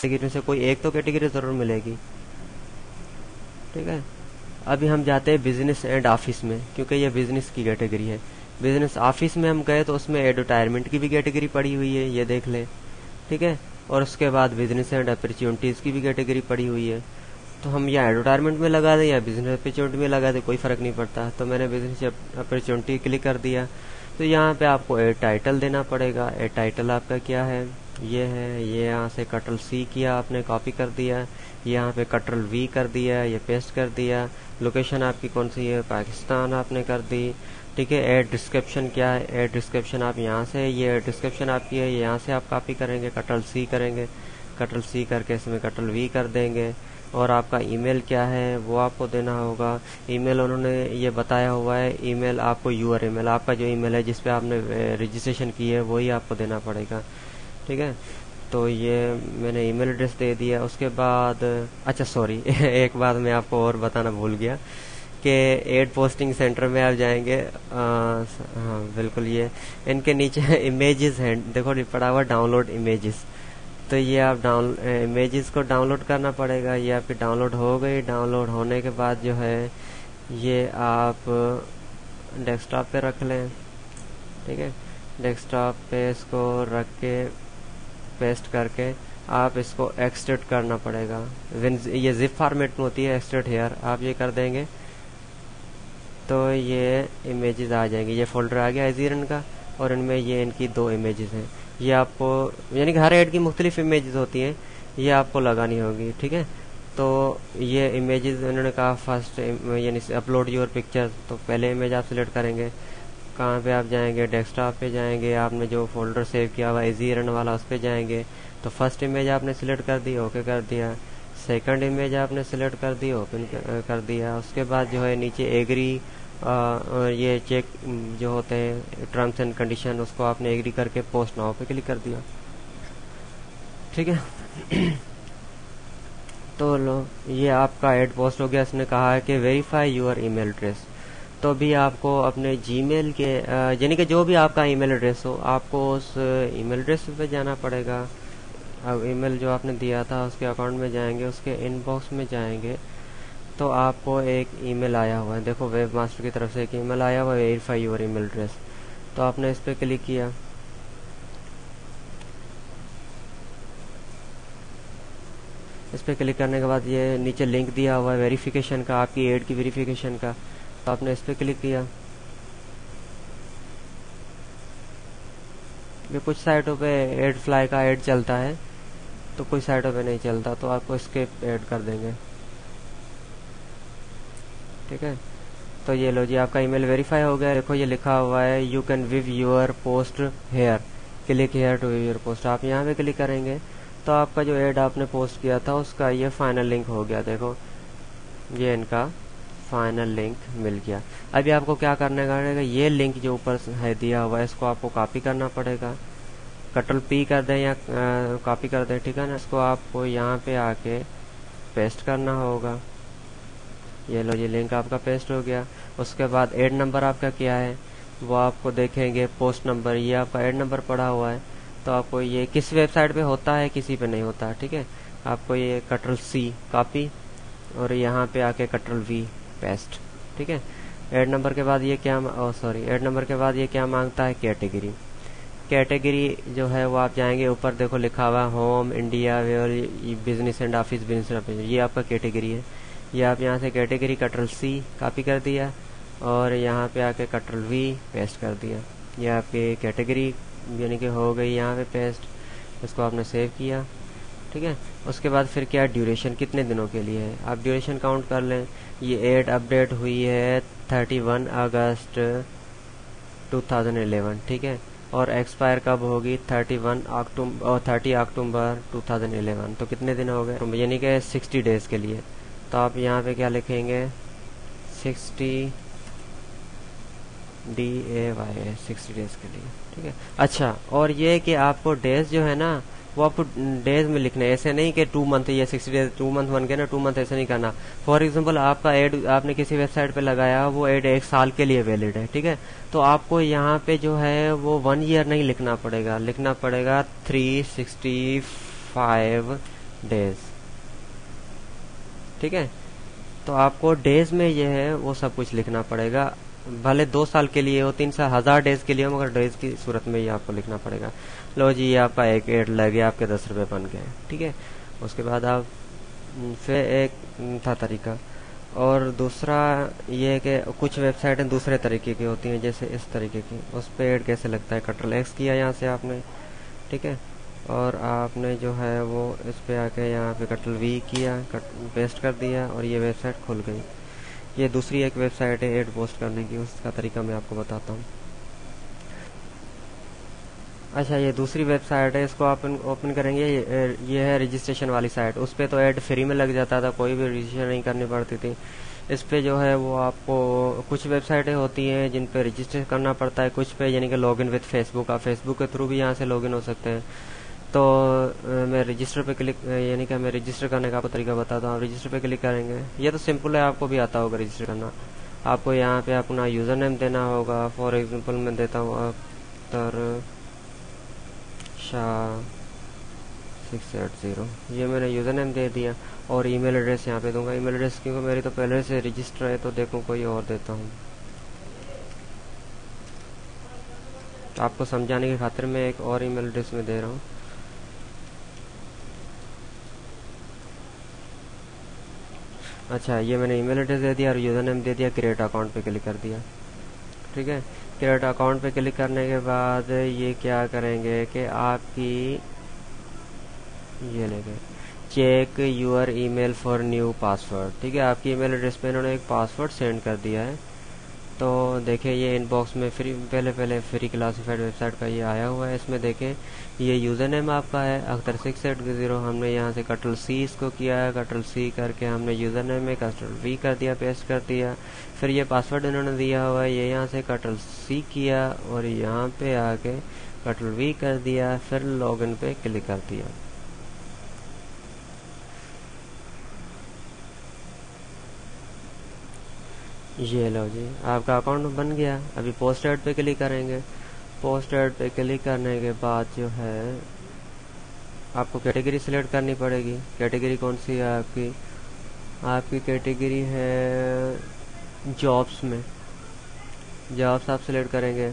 Category में से कोई एक तो कैटेगरी ज़रूर मिलेगी, ठीक है। अभी हम जाते हैं बिजनेस एंड ऑफिस में, क्योंकि ये बिजनेस की कैटेगरी है। बिजनेस ऑफिस में हम गए तो उसमें एडवर्टाइजमेंट की भी कैटेगरी पड़ी हुई है, ये देख लें, ठीक है। और उसके बाद बिजनेस एंड अपॉर्चुनिटीज़ की भी कैटेगरी पड़ी हुई है। तो हम या एडवर्टाइजमेंट में लगा दें या बिजनेस अपॉर्चुनिटी में लगा दें, कोई फ़र्क नहीं पड़ता। तो मैंने बिजनेस अपॉर्चुनिटी क्लिक कर दिया। तो यहाँ पे आपको एड टाइटल देना पड़ेगा। एड टाइटल आपका क्या है, ये है। ये यहाँ से कंट्रोल सी किया आपने, कॉपी कर दिया। यहाँ पे कंट्रोल वी कर दिया, ये पेस्ट कर दिया। लोकेशन आपकी कौन सी है, पाकिस्तान आपने कर दी, ठीक है। एड डिस्क्रिप्शन क्या है, एड डिस्क्रिप्शन आप यहाँ से, ये एड डिस्क्रिप्शन आपकी है, यहाँ से आप कॉपी करेंगे, कंट्रोल सी करेंगे, कंट्रोल सी करके इसमें कंट्रोल वी कर देंगे। और आपका ईमेल क्या है वो आपको देना होगा। ईमेल उन्होंने ये बताया हुआ है, ईमेल आपको यूर ईमेल, आपका जो ईमेल है जिस पे आपने रजिस्ट्रेशन की है वही आपको देना पड़ेगा, ठीक है। तो ये मैंने ईमेल एड्रेस दे दिया। उसके बाद अच्छा सॉरी एक बात मैं आपको और बताना भूल गया कि एड पोस्टिंग सेंटर में आप जाएंगे, हाँ बिल्कुल, ये इनके नीचे इमेजेस हैं, देखो पड़ा हुआ डाउनलोड इमेजेस। तो ये आप इमेजेस को डाउनलोड करना पड़ेगा। ये आपकी डाउनलोड हो गई। डाउनलोड होने के बाद जो है ये आप डेस्कटॉप पे रख लें, ठीक है। डेस्कटॉप पे इसको रख के पेस्ट करके आप इसको एक्सट्रैक्ट करना पड़ेगा। ये जिप फॉर्मेट में होती है, एक्सट्रैक्ट हेयर आप ये कर देंगे तो ये इमेजेस आ जाएंगे। ये फोल्डर आ गया एजीरन का, और इनमें ये इनकी 2 इमेजेस हैं। ये आपको यानी कि हर ऐड की मुख्तलिफ इमेजेस होती हैं, ये आपको लगानी होगी, ठीक है। तो ये इमेजेस उन्होंने कहा फर्स्ट यानी अपलोड योर पिक्चर, तो पहले इमेज आप सिलेक्ट करेंगे। कहाँ पे आप जाएंगे, डेस्कटॉप पे जाएंगे, आपने जो फोल्डर सेव किया हुआ एजीरन वाला उस पर जाएंगे। तो फर्स्ट इमेज आपने सिलेक्ट कर दी, ओके कर दिया। सेकंड इमेज आपने सिलेक्ट कर दी, ओपन कर दिया। उसके बाद जो है नीचे एग्री और ये चेक जो होते हैं टर्म्स एंड कंडीशन, उसको आपने एग्री करके पोस्ट नाउ पे क्लिक कर दिया, ठीक है। तो लो ये आपका एड पोस्ट हो गया। इसने कहा है कि वेरीफाई यूर ईमेल एड्रेस। तो भी आपको अपने जीमेल के यानी कि जो भी आपका ईमेल एड्रेस हो, आपको उस ईमेल एड्रेस पे जाना पड़ेगा। अब ईमेल जो आपने दिया था उसके अकाउंट में जाएंगे, उसके इनबॉक्स में जाएंगे, तो आपको एक ईमेल आया हुआ है, देखो वेब मास्टर की तरफ से एक ईमेल आया हुआ है, वेरीफाई योर ईमेल एड्रेस। तो आपने इस पर क्लिक किया। इस पर क्लिक करने के बाद ये नीचे लिंक दिया हुआ है वेरिफिकेशन का, आपकी एड की वेरिफिकेशन का। तो आपने इस पर क्लिक किया। ये कुछ साइटों पे एड फ्लाई का एड चलता है, तो कुछ साइटों पे नहीं चलता, तो आपको स्किप ऐड कर देंगे, ठीक है। तो ये लो जी आपका ईमेल वेरीफाई हो गया। देखो ये लिखा हुआ है you can view your post here, click here to view your post. आप यहाँ पे क्लिक करेंगे तो आपका जो एड आपने पोस्ट किया था उसका ये फाइनल लिंक हो गया। देखो ये इनका फाइनल लिंक मिल गया। अभी आपको क्या करना पड़ेगा, ये लिंक जो ऊपर है दिया हुआ है इसको आपको कॉपी करना पड़ेगा। कंट्रोल पी कर दें या कॉपी कर दें, ठीक है ना। इसको आपको यहाँ पे आके पेस्ट करना होगा। ये लो ये लिंक आपका पेस्ट हो गया। उसके बाद एड नंबर आपका क्या है वो आपको देखेंगे, पोस्ट नंबर, ये आपका एड नंबर पड़ा हुआ है। तो आपको ये किस वेबसाइट पे होता है, किसी पे नहीं होता, ठीक है। आपको ये कंट्रोल सी कॉपी और यहाँ पे आके कंट्रोल वी पेस्ट, ठीक है। एड नंबर के बाद ये क्या एड नंबर के बाद ये क्या मांगता है, कैटेगरी। कैटेगरी जो है वो आप जाएंगे ऊपर, देखो लिखा हुआ home India wear business and office business, ये आपका कैटेगरी है। ये आप यहाँ से कैटेगरी कंट्रोल सी कॉपी कर दिया और यहाँ पे आके कंट्रोल वी पेस्ट कर दिया। ये आपकी कैटेगरी यानी कि हो गई यहाँ पे पेस्ट। इसको आपने सेव किया, ठीक है। उसके बाद फिर क्या, ड्यूरेशन कितने दिनों के लिए है, आप ड्यूरेशन काउंट कर लें। ये एड अपडेट हुई है 31 अगस्त 2011, ठीक है। और एक्सपायर कब होगी, 30 अक्टूबर 2011। तो कितने दिन हो गए, यानी कि 60 डेज के लिए। तो आप यहाँ पे क्या लिखेंगे, 60 DAY 60 डेज के लिए, ठीक है। अच्छा, और ये कि आपको डेज जो है ना वो आपको डेज में लिखना है, ऐसे नहीं कि 2 मंथ या 60 डेज 2 मंथ बन गए ना 2 मंथ, ऐसे नहीं करना। फॉर एग्जांपल आपका एड आपने किसी वेबसाइट पे लगाया, वो एड 1 साल के लिए वैलिड है, ठीक है। तो आपको यहाँ पे जो है वो 1 ईयर नहीं लिखना पड़ेगा, लिखना पड़ेगा 365 डेज। ठीक है, तो आपको डेज में ये है वो सब कुछ लिखना पड़ेगा, भले 2 साल के लिए हो, 3 साल, 1000 डेज के लिए हो, मगर डेज की सूरत में ये आपको लिखना पड़ेगा। लो जी, ये आपका एक एड लग गया, आपके 10 रुपये बन गए। ठीक है, उसके बाद आप फिर एक था तरीका, और दूसरा ये है कि कुछ वेबसाइटें दूसरे तरीके की होती हैं, जैसे इस तरीके की, उस पर एड कैसे लगता है, Ctrl+X किया यहाँ से आपने। ठीक है, और आपने जो है वो इस पे आके यहाँ पे Ctrl+V किया, पेस्ट कर दिया, और ये वेबसाइट खुल गई। ये दूसरी एक वेबसाइट है एड पोस्ट करने की, उसका तरीका मैं आपको बताता हूँ। अच्छा, ये दूसरी वेबसाइट है, इसको आप ओपन करेंगे, ये है रजिस्ट्रेशन वाली साइट। उस पर तो ऐड फ्री में लग जाता था, कोई भी रजिस्ट्रेशन नहीं करनी पड़ती थी। इस पे जो है वो आपको कुछ वेबसाइटें होती हैं जिन पे रजिस्टर करना पड़ता है, कुछ पे यानी कि लॉगिन विद फेसबुक, आप फेसबुक के थ्रू भी यहाँ से लॉगिन हो सकते हैं। तो मैं रजिस्टर पे क्लिक, यानी कि मैं रजिस्टर करने का आपको तरीका बताता हूँ। आप रजिस्टर पे क्लिक करेंगे, ये तो सिंपल है, आपको भी आता होगा रजिस्टर करना। आपको यहाँ पे अपना यूज़र नेम देना होगा। फॉर एग्जांपल मैं देता हूँ अख्तर शाह 680, ये मैंने यूज़र नेम दे दिया, और ईमेल एड्रेस यहाँ पे दूंगा। ईमेल एड्रेस क्योंकि मेरी तो पहले से रजिस्टर है, तो देखो कोई और देता हूँ। आपको समझाने की खातिर मैं एक और ईमेल एड्रेस में दे रहा हूँ। अच्छा, ये मैंने ईमेल एड्रेस दे दिया और यूज़र नेम दे दिया, क्रिएट अकाउंट पे क्लिक कर दिया। ठीक है, क्रिएट अकाउंट पे क्लिक करने के बाद ये क्या करेंगे कि आपकी ये लेंगे check your email for new password. ठीक है, आपकी ईमेल एड्रेस पे इन्होंने एक पासवर्ड सेंड कर दिया है। तो देखें, ये इनबॉक्स में पहले फ्री क्लासिफाइड वेबसाइट का ये आया हुआ है। इसमें देखें, ये यूज़र नेम आपका है अख्तर 680। हमने यहाँ से Ctrl+C इसको किया है, Ctrl+C करके हमने यूज़र नेम में Ctrl+V कर दिया, पेस्ट कर दिया। फिर ये पासवर्ड इन्होंने दिया हुआ है, ये यहाँ से Ctrl+C किया और यहाँ पे आके Ctrl+V कर दिया, फिर लॉगिन पे क्लिक कर दिया। ये लो जी, आपका अकाउंट बन गया। अभी पोस्ट ऐड पे क्लिक करेंगे। पोस्ट ऐड पे क्लिक करने के बाद जो है आपको कैटेगरी सिलेक्ट करनी पड़ेगी। कैटेगरी कौन सी है आपकी? आपकी कैटेगरी है जॉब्स में। जॉब्स आप सिलेक्ट करेंगे,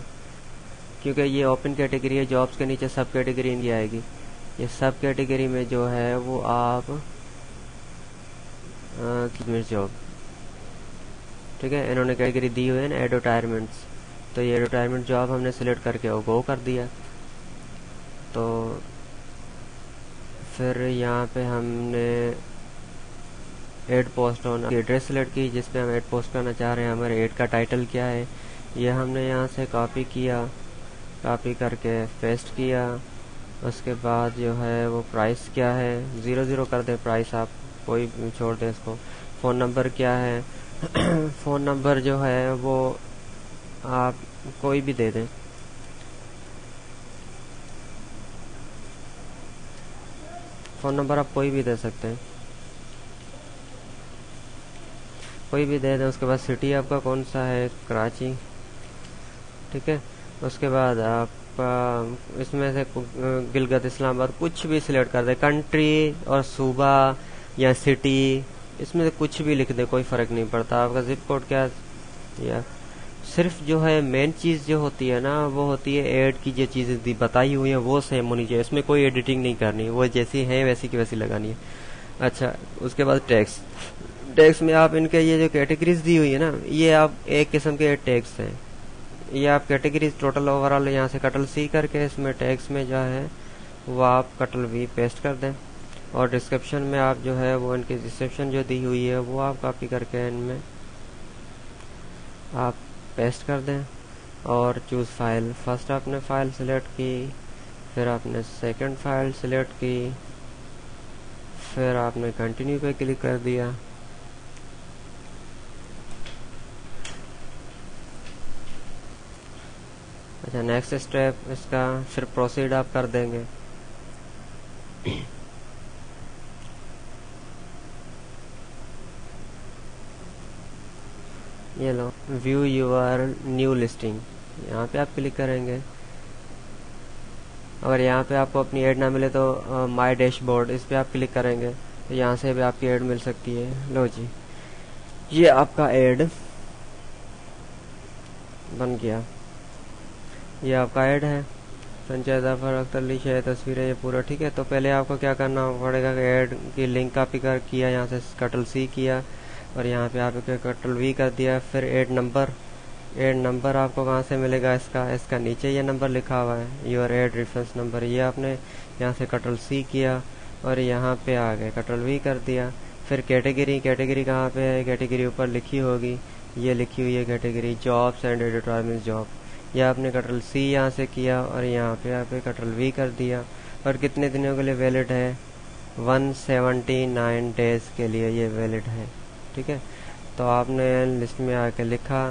क्योंकि ये ओपन कैटेगरी है। जॉब्स के नीचे सब कैटेगरी इनकी आएगी। ये सब कैटेगरी में जो है वो आप जॉब, ठीक है, इन्होंने कैटेगरी दी हुई है ना एडवर्टाइजमेंट्स, तो ये एडवर्टाइजमेंट जॉब हमने सिलेक्ट करके वो गो कर दिया। तो फिर यहाँ पे हमने add post on address select की जिस पे हम एड पोस्ट करना चाह रहे हैं। हमारे एड का टाइटल क्या है, ये हमने यहाँ से कॉपी किया, कॉपी करके पेस्ट किया। उसके बाद जो है वो प्राइस क्या है, 00 कर दे प्राइस, आप कोई छोड़ दे इसको। फ़ोन नंबर क्या है फ़ोन नंबर जो है वो आप कोई भी दे दें। फ़ोन नंबर आप कोई भी दे सकते हैं, कोई भी दे दें। उसके बाद सिटी आपका कौन सा है, कराची, ठीक है। उसके बाद आप इसमें से गिलगित इस्लामाबाद कुछ भी सिलेक्ट कर दें, कंट्री और सूबा या सिटी, इसमें से कुछ भी लिख दे, कोई फ़र्क नहीं पड़ता। आपका जिप कोड क्या, या सिर्फ जो है मेन चीज़ जो होती है ना वो होती है ऐड की जो चीज़ें बताई हुई हैं वो सेम होनी चाहिए, इसमें कोई एडिटिंग नहीं करनी, वो जैसी है वैसी की वैसी लगानी है। अच्छा, उसके बाद टैक्स। टैक्स में आप इनके ये जो कैटेगरीज दी हुई है ना, ये आप एक किस्म के टैक्स हैं। ये आप कैटेगरीज टोटल ओवरऑल यहाँ से Ctrl+C करके इसमें टैक्स में जो है वो आप Ctrl+V पेस्ट कर दें। और डिस्क्रिप्शन में आप जो है वो इनकी डिस्क्रिप्शन जो दी हुई है वो आप कॉपी करके इनमें आप पेस्ट कर दें। और चूज़ फाइल, फर्स्ट आपने फ़ाइल सिलेक्ट की, फिर आपने सेकंड फाइल सिलेक्ट की, फिर आपने कंटिन्यू पे क्लिक कर दिया। अच्छा, नेक्स्ट स्टेप इसका फिर प्रोसीड आप कर देंगे। ये लो, व्यू यूर न्यू लिस्टिंग, यहाँ पे आप क्लिक करेंगे। अगर यहाँ पे आपको अपनी ऐड ना मिले तो माय डैशबोर्ड इस पे आप क्लिक करेंगे तो यहाँ से भी आपकी ऐड मिल सकती है। लो जी, ये आपका ऐड बन गया। ये आपका ऐड है, संजय जाफर अख्तर अली शेर तस्वीरें, ये पूरा ठीक है। तो पहले आपको क्या करना पड़ेगा कि ऐड की लिंक कॉपी कर किया, यहाँ से कंट्रोल सी किया और यहाँ पे आपके कंट्रोल वी कर दिया। फिर ऐड नंबर आपको कहाँ से मिलेगा, इसका नीचे ये नंबर लिखा हुआ है, योर ऐड रेफरेंस नंबर। ये आपने यहाँ से कंट्रोल सी किया और यहाँ पे आ गए, कंट्रोल वी कर दिया। फिर कैटेगरी कहाँ पे है, कैटेगरी ऊपर लिखी होगी, ये लिखी हुई है category jobs and editorial job. यह आपने कंट्रोल सी यहाँ से किया और यहाँ पे आपने कंट्रोल वी कर दिया। और कितने दिनों के लिए वैलिड है, 179 डेज के लिए ये वैलिड है, ठीक है। तो आपने लिस्ट में आके लिखा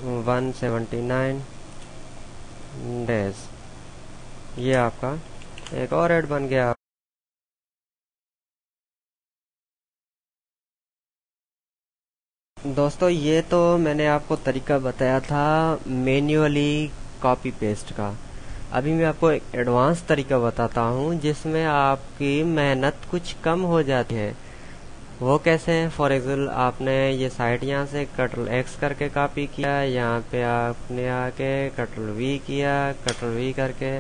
179 डेज, ये आपका एक और ऐड बन गया। दोस्तों ये तो मैंने आपको तरीका बताया था मैन्युअली कॉपी पेस्ट का। अभी मैं आपको एक एडवांस तरीका बताता हूँ जिसमें आपकी मेहनत कुछ कम हो जाती है। वो कैसे है, फॉर एग्जाम्पल आपने ये साइट यहाँ से कंट्रोल एक्स करके कॉपी किया, यहाँ पे आपने आके कंट्रोल वी किया, कंट्रोल वी करके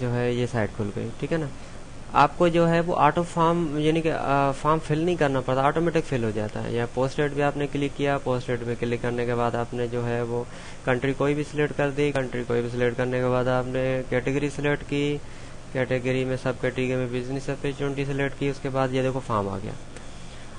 जो है ये साइट खुल गई, ठीक है ना। आपको जो है वो ऑटो फॉर्म यानी कि फॉर्म फिल नहीं करना पड़ता, ऑटोमेटिक फिल हो जाता है। या पोस्टेड भी आपने क्लिक किया, पोस्टेड पे क्लिक करने के बाद आपने जो है वो कंट्री कोई भी सिलेक्ट कर दी, कंट्री कोई भी सिलेक्ट करने के बाद आपने कैटेगरी सिलेक्ट की, कैटेगरी में सब कैटेगरी में बिजनेस अपॉर्चुनिटी सिलेक्ट की, उसके बाद ये देखो फॉर्म आ गया।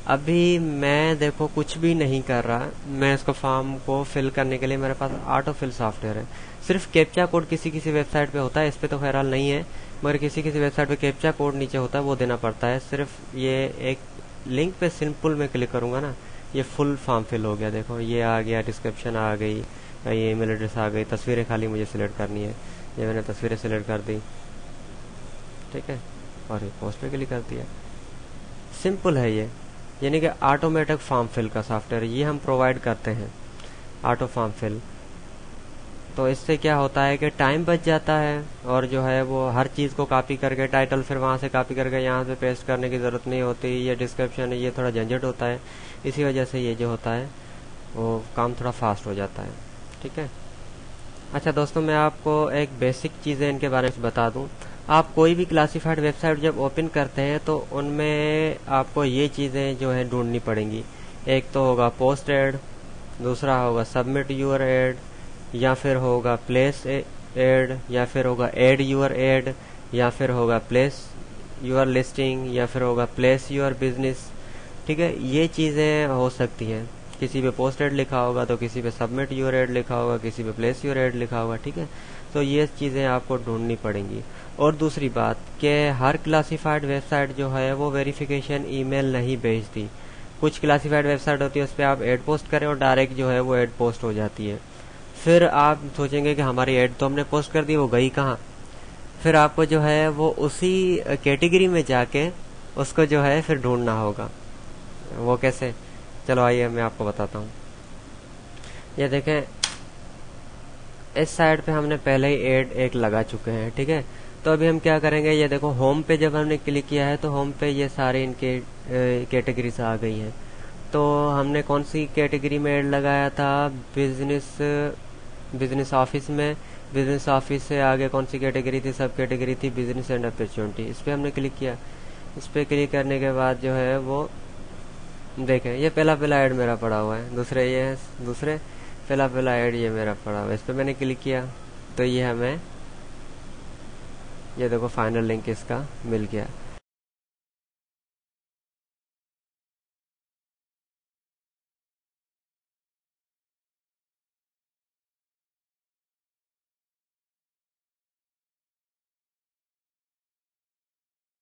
अभी मैं देखो कुछ भी नहीं कर रहा, मैं इसको फॉर्म को फिल करने के लिए मेरे पास ऑटो फिल सॉफ्टवेयर है। सिर्फ कैप्चा कोड किसी वेबसाइट पे होता है, इस पे तो खैराल नहीं है, मगर किसी वेबसाइट पे कैप्चा कोड नीचे होता है, वो देना पड़ता है। सिर्फ ये एक लिंक पे सिंपल में क्लिक करूंगा ना, ये फुल फॉर्म फिल हो गया। देखो ये आ गया, डिस्क्रिप्शन आ गई, ये ईमेल एड्रेस आ गई, तस्वीरें खाली मुझे सिलेक्ट करनी है, ये मैंने तस्वीरें सिलेक्ट कर दी, ठीक है, और ये पोस्ट पे क्लिक कर दिया। सिंपल है ये, यानी कि ऑटोमेटिक फॉर्म फिल का सॉफ्टवेयर ये हम प्रोवाइड करते हैं, ऑटो फॉर्म फिल। तो इससे क्या होता है कि टाइम बच जाता है और जो है वो हर चीज़ को कॉपी करके टाइटल फिर वहाँ से कॉपी करके यहाँ से पेस्ट करने की ज़रूरत नहीं होती। ये डिस्क्रिप्शन ये थोड़ा झंझट होता है, इसी वजह से ये जो होता है वो काम थोड़ा फास्ट हो जाता है, ठीक है। अच्छा दोस्तों, मैं आपको एक बेसिक चीज़ें इनके बारे में बता दूं। आप कोई भी क्लासिफाइड वेबसाइट जब ओपन करते हैं तो उनमें आपको ये चीज़ें जो है ढूंढनी पड़ेंगी। एक तो होगा पोस्ट एड, दूसरा होगा सबमिट यूर एड, या फिर होगा प्लेस एड, या फिर होगा एड यूर एड, या फिर होगा प्लेस यूर लिस्टिंग, या फिर होगा प्लेस यूर बिजनेस, ठीक है। ये चीज़ें हो सकती हैं, किसी पे पोस्ट एड लिखा होगा तो किसी पे सबमिट यूर एड लिखा होगा, किसी पे प्लेस यूर एड लिखा होगा, ठीक है। तो ये चीज़ें आपको ढूंढनी पड़ेंगी। और दूसरी बात कि हर क्लासिफाइड वेबसाइट जो है वो वेरिफिकेशन ईमेल नहीं भेजती। कुछ क्लासिफाइड वेबसाइट होती है उस पर आप एड पोस्ट करें और डायरेक्ट जो है वो एड पोस्ट हो जाती है। फिर आप सोचेंगे कि हमारी एड तो हमने पोस्ट कर दी, वो गई कहाँ। फिर आपको जो है वो उसी कैटेगरी में जाके उसको जो है फिर ढूंढना होगा। वो कैसे, चलो आइए मैं आपको बताता हूँ। ये देखें, इस साइड पे हमने पहले ही एड एक लगा चुके हैं, ठीक है। तो अभी हम क्या करेंगे, ये देखो होम पे जब हमने क्लिक किया है तो होम पे ये सारे इनके कैटेगरीज आ गई हैं। तो हमने कौन सी कैटेगरी में एड लगाया था, बिजनेस ऑफिस में। बिजनेस ऑफिस से आगे कौन सी कैटेगरी थी, सब कैटेगरी थी बिजनेस एंड अपॉर्चुनिटी। इस पर हमने क्लिक किया। इस पर क्लिक करने के बाद जो है वो देखें, ये पहला ऐड मेरा पड़ा हुआ है, दूसरे ये है, दूसरे पहला ऐड ये मेरा पड़ा हुआ है। इस पर मैंने क्लिक किया तो ये हमें, ये देखो फाइनल लिंक इसका मिल गया।